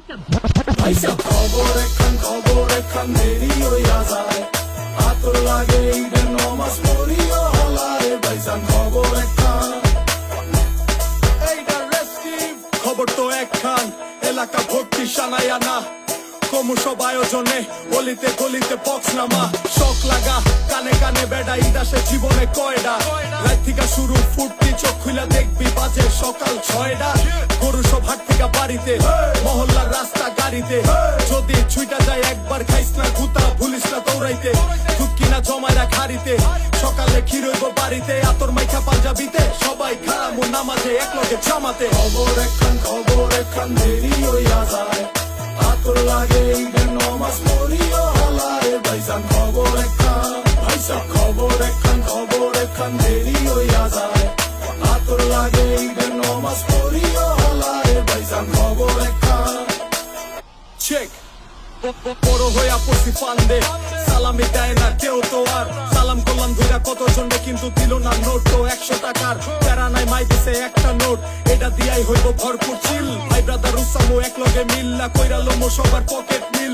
ভাইসা খবর একখান দেরি হইয়া যায় আতর লাগে ঈদের নমাজ পড়িও হলায় ভাইসা খবর একখান এইটা রেস্টিভ খবর তো একখান এলাকা ভর্তি সানায়া না ক্রমসব আয়োজনে গলিতে গলিতে বক্স নামা শখ লাগা কানে কানে বেড়া ঈদ আসে জীবনে কয়ডা রাত থেকে শুরু ফুটতি চোখ খুলে দেখবি বাজে সকাল 6টা গরু সব হাট থেকে বাড়িতে মহল্লার রাস্তা গাড়িতে যদি ছুইটা যায় একবার খাইস না গুতা ভুলিস না দৌড়াইতে দুধ কিনা জমায় খাড়িতে সকালে ক্ষীর হইব বাড়িতে আতর মাইখা পাঞ্জাবিতে সবাই খারামো নামাজে একলগে জামাতে খবর একখান দেরি হইয়া যায় আতর লাগে ঈদের নমাজ পড়িও হলায় ভাইসা খবর একখান দেরি হইয়া যায় আতর লাগে ঈদের নমাজ পড়িও হলায় ভাইসা খবর একখান চেক বড় হইয়া পড়ছি ফান্দে সালামি দেয় না কেউ তো আর সালাম করলাম ধইরা কত জনে কিন্তু দিল না নোট তো 100 টাকার প্যারা নাই মাই দিছে একটা নোট এটা দিয়াই হইব ভরপুর চিল ভাই ব্রাদার উসামো একলগে মিল্লা কইরা লমো সবার পকেট মিল